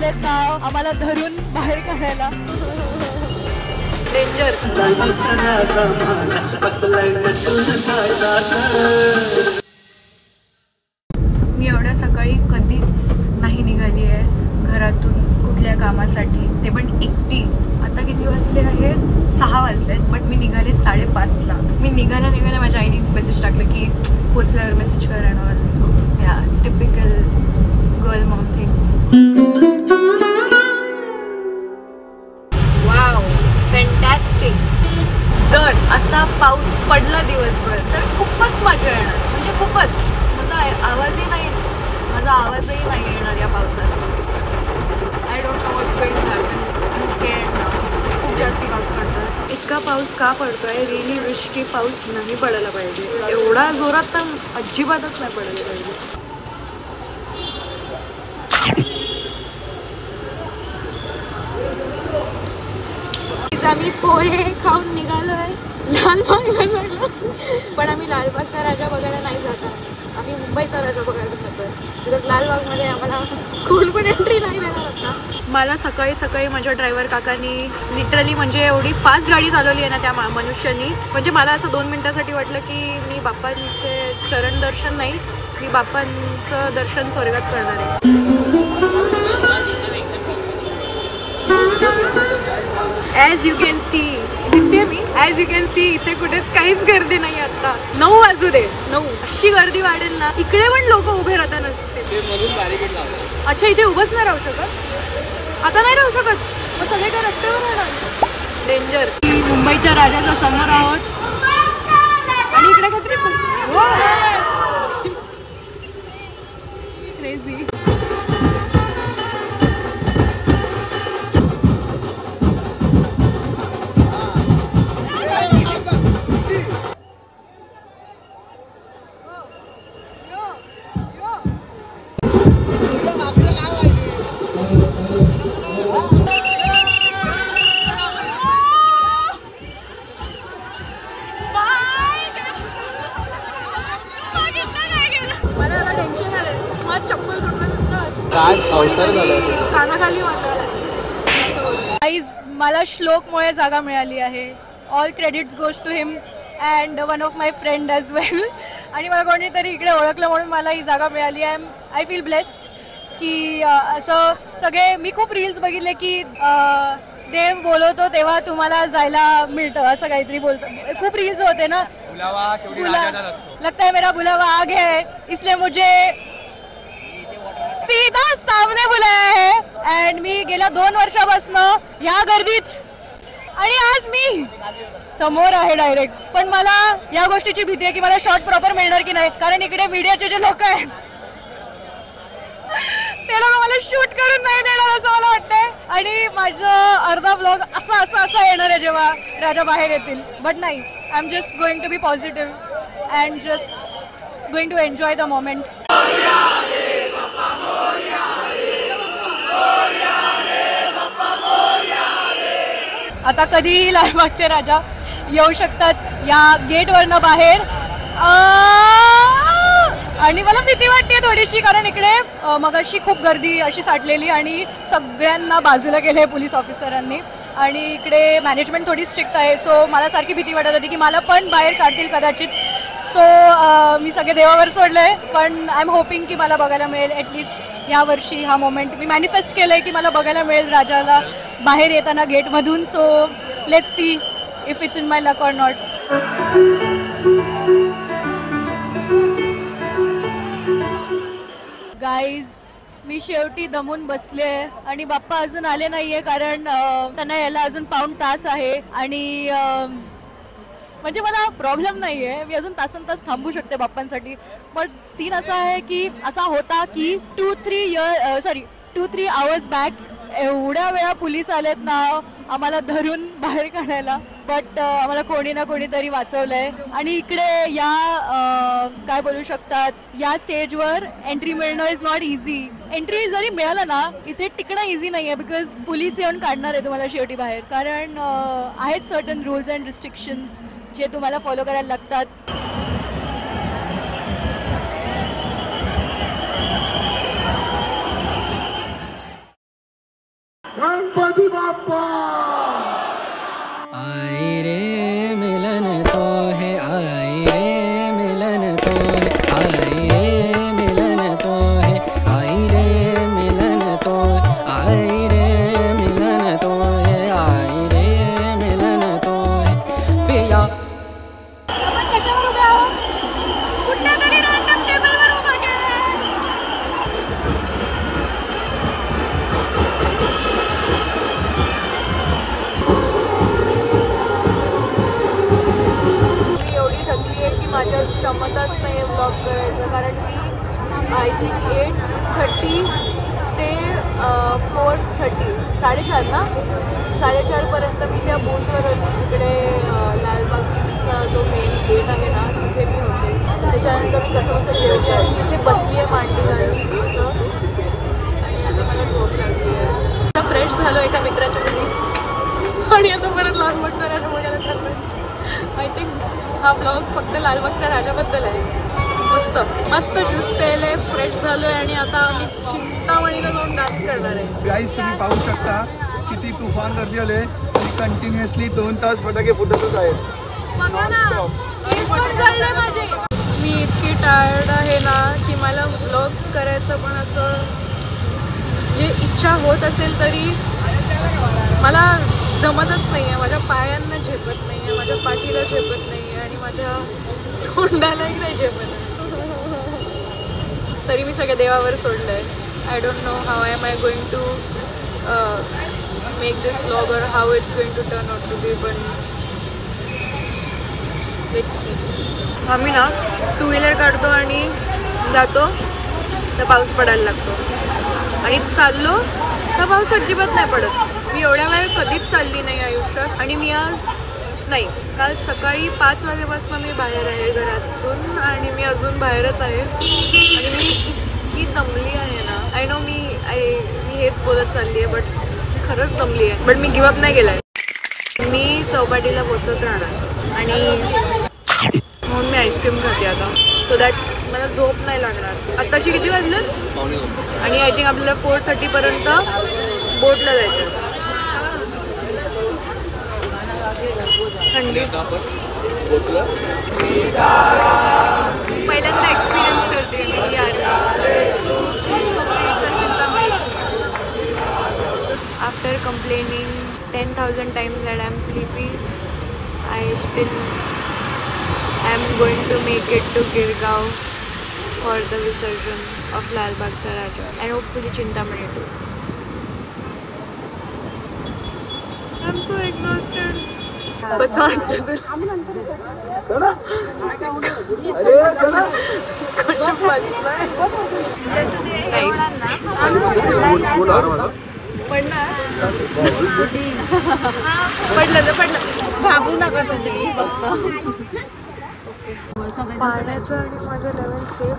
आलेत ना आम्हाला धरून बाहेर काढायला. डेंजर. मी एवढ्या सकाळी कधीच नाही निघाली आहे घरातून कुठल्या कामासाठी, ते पण एकटी. आता किती वाजले आहेत? 6 वाजलेत, बट मी निघाले 5:30ला. मी निघाल्या माझ्या आईने मेसेज टाकलं की पोचल्यावर मेसेज कर आणि ऑल. सो या typical girl Maugham things. Wow, fantastic. जर असा पाऊस पडला दिवसभर तर खूपच मजा येणार, म्हणजे खूपच. माझा आवाजही नाही येणार या पावसात. I don't know what's going to happen. I am scared now. खूप जास्ती पाऊस पडतोय. इतका पाऊस का पडतोय? रिअली विश की पाऊस नाही पडायला पाहिजे. एवढा जोरात तर अजिबातच नाही पडायला पाहिजे. आम्ही पोहे खाऊन निघालोय लालबागला, पण आम्ही लालबागचा राजा बघायला नाही जात. आम्ही मुंबईचा राजा बघायला जातोय. बिकॉज लालबागमध्ये आम्हाला कोण पण एंट्री नाही देणार होता. मला सकाळी माझ्या ड्रायव्हर काकांनी लिटरली म्हणजे एवढी फास्ट गाडी चालवली आहे ना त्या मनुष्यानी, म्हणजे मला असं 2 मिनिटासाठी वाटलं की मी बाप्पांचे चरण दर्शन नाही, मी बाप्पांचं दर्शन स्वर्गात करणार आहे. ॲज यू कॅन सी, दिसते मी, ॲज यू कॅन सी इथे कुठेच काहीच गर्दी नाही. आता 9 वाजू दे, 9 अशी गर्दी वाढेल ना, इकडे पण लोक उभे राहतात नसते. अच्छा, इथे उभंच नाही राहू शकत? आता नाही राहू शकत? मग सगळे काय रस्त्यावर राहणार? डेंजर. मुंबईच्या राजाच्या समोर आहोत आणि इकडे काहीतरी क्रेझी. कानाखाली मला श्लोकमुळे जागा मिळाली आहे. All credits goes to him and one of my friend as well. आणि मला कोणीतरी इकडे ओळखलं म्हणून मला ही जागा मिळाली आहे. आय फील ब्लेस्ड की असं सगळे, मी खूप रील्स बघितले की देव बोलवतो तेव्हा तुम्हाला जायला मिळतं, असं काहीतरी बोलतं. खूप रील्स होते ना, लगता है मेरा बुलावा आ गया है इसलिए मुझे सीधा सामने बुलाया है. अँड मी गेल्या 2 वर्षापासून ह्या गर्दीत आणि आज मी समोर आहे डायरेक्ट. पण मला या गोष्टीची भीती आहे की मला शॉट प्रॉपर मिळणार की नाही, कारण इकडे मीडियाचे जे लोक आहेत ते लोक मला शूट करून नाही देणार असं मला वाटतंय. आणि माझं अर्धा ब्लॉग असा येणार आहे जेव्हा राजा बाहेर येतील. बट नाही, I am just going to be positive and just going to enjoy the moment. आता कधीही लालबागचे राजा येऊ शकतात या गेटवरनं बाहेर. आणि मला भीती वाटते थोडीशी, कारण इकडे मगाशी खूप गर्दी अशी साठलेली आणि सगळ्यांना बाजूला केलं आहे पोलीस ऑफिसरांनी. आणि इकडे मॅनेजमेंट थोडी स्ट्रिक्ट आहे. सो मला सारखी भीती वाटत होती की मला पण बाहेर काढतील कदाचित. सो मी सगळे देवावर सोडलं आहे. पण आय एम होपिंग की मला बघायला मिळेल ॲटलिस्ट या वर्षी हा मोमेंट. मी मॅनिफेस्ट केलं आहे की मला बघायला मिळेल राजाला बाहेर येताना गेटमधून. So let's see if it's in my luck or not. Guys, मी शेवटी दमून बसले आणि बाप्पा अजून आले नाहीये, कारण त्यांना यायला अजून पाऊण तास आहे. आणि म्हणजे मला प्रॉब्लेम नाही आहे, मी अजून तासन तास थांबू शकते बाप्पांसाठी. बट सीन असा आहे की असा होता की 2-3 आवर्स बॅक एवढ्या वेळा पोलीस आलेत ना आम्हाला धरून बाहेर काढायला. बट आम्हाला कोणी ना कोणीतरी वाचवलंय. आणि इकडे या काय बोलू शकतात, या स्टेजवर एंट्री मिळणं इज नॉट इझी. एंट्री जरी मिळालं ना इथे टिकणं इझी नाही आहे, बिकॉज पोलीस येऊन काढणार आहे तुम्हाला शेवटी बाहेर. कारण आहेत सर्टन रूल्स अँड रिस्ट्रिक्शन्स जे तुम्हाला फॉलो करायला लागतात. गणपती बाप्पा। आई रे मिलन तो है, आई रे मिलन तो है, आई रे मिलन तो है, आई रे मिलन तो है, आई रे मिलन तो है, आई रे मिलन तो है पिया। आपण कशावर उभे आहोत? कुठल्या तरी रँडम टेबलवर उभा केलाय. मी एवढी थकली आहे की माझ्यात क्षमताच नाही आहे व्लॉग करायचं, कारण मी आय थिंक 8:30 ते 4:30 4:30 ना 4:30पर्यंत मी त्या बूथवर होती जिकडे लालबागचा जो मेन गेट आहे ना तिथे मी होते. त्याच्यानंतर मी कसं जेवते तिथे बसली आहे मांडी घालून मस्त, आणि आता मला झोप लागली आहे. आता फ्रेश झालो एका मित्राच्या घरी आणि आता परत लालबागचा राजा बघायला चाललोय. आय थिंक हा ब्लॉग फक्त लालबागच्या राजाबद्दल आहे. मस्त मस्त ज्यूस प्यायले, फ्रेश झालोय आणि आता आम्ही चिंतामणीला जाऊन डान्स करणार आहे. गाईज तुम्ही पाहू शकता किती तुफान गर्दी आले आणि कंटिन्युअसली 2 तास फटाके फुटतच आहेत. बघा ना, केस पण चालले माझे. मी इतकी टायर्ड आहे ना की मला व्लॉग करायचं पण असं म्हणजे इच्छा होत असेल तरी मला जमतच नाही आहे. माझ्या पायांना झेपत नाही आहे, माझ्या पाठीला झेपत नाही आहे आणि माझ्या तोंडालाही नाही झेपत आहे. तरी मी सगळ्या देवावर सोडलं आहे. I don't know how am I going to make this vlog or how it's going to turn out to be, पण लेट्स सी. आम्ही ना 2 व्हीलर काढतो आणि जातो तर पाऊस पडायला लागतो आणि चाललो तर पाऊस अजिबात नाही पडत. मी एवढ्या वेळ कधीच चालली नाही आयुष्यात, आणि मी आज नाही काल सकाळी 5 वाजेपासून मी बाहेर आहे घरातून आणि मी अजून बाहेरच आहे आणि मी इतकी दमली आहे ना. आय नो मी हेच बोलत चालली आहे, बट खरंच दमली आहे. बट मी गिवअप नाही केलं आहे. मी चौपाटीला पोचत राहणार आणि म्हणून मी आईस्क्रीम खाते आता, सो दॅट मला झोप नाही लागणार. आत्ताशी किती वाजले आणि आय थिंक आपल्याला 4:30पर्यंत बोटला जायचं. थंडी पहिल्यांदा एक्सपिरियन्स करते मी Chintamani. After complaining 10,000 times that I'm sleepy, I still am going to make it to Girgaon for the Visarjan of Lalbagcha Raja and hopefully Chintamani too. I'm so exhausted. But पडलं भाबू नका तुम्ही फक्त. पाण्याचं आणि माझं लेवल सेम.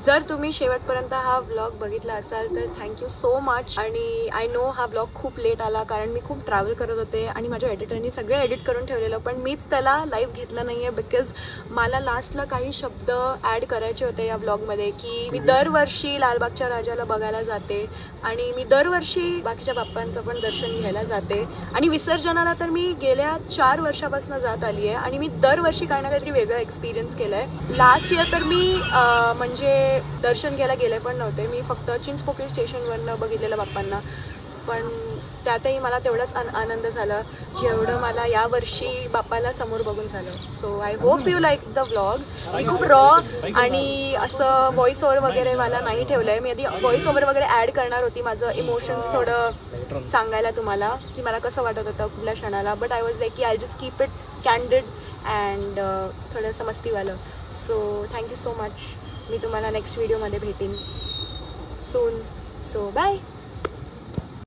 जर तुम्ही शेवटपर्यंत हा व्लॉग बघितला असाल तर थँक्यू सो मच. आणि आय नो हा व्लॉग खूप लेट आला कारण मी खूप ट्रॅव्हल करत होते आणि माझ्या एडिटरनी सगळं एडिट करून ठेवलेलं, पण मीच त्याला लाईव्ह घेतलं नाही आहे बिकॉज मला लास्टला काही शब्द ॲड करायचे होते या व्लॉगमध्ये की मी दरवर्षी लालबागच्या राजाला बघायला जाते आणि मी दरवर्षी बाकीच्या बाप्पांचं पण दर्शन घ्यायला जाते आणि विसर्जनाला तर मी गेल्या 4 वर्षापासून जात आली आहे आणि मी दरवर्षी काही ना काहीतरी वेगळं एक्सपिरियन्स केलं आहे. लास्ट इयर तर मी म्हणजे दर्शन घ्यायला गेले पण नव्हते, मी फक्त चिंचपोकळी स्टेशनवरनं बघितलेलं बाप्पांना, पण त्यातही मला तेवढाच आनंद झाला जेवढं मला यावर्षी बाप्पाला समोर बघून झालं. So I hope you like the vlog. मी खूप रॉ आणि असं व्हॉइस ओव्हर वगैरे मला नाही ठेवलं आहे. मी आधी व्हॉइस ओव्हर वगैरे ॲड करणार होती, माझं इमोशन्स थोडं सांगायला तुम्हाला की मला कसं वाटत होतं कुठल्या क्षणाला, बट आय वॉज लाईक की I just keep it candid and थोडंसं मस्तीवालं. So thank you so much. मी तुम्हाला नेक्स्ट व्हिडिओमध्ये भेटेन सून. So bye.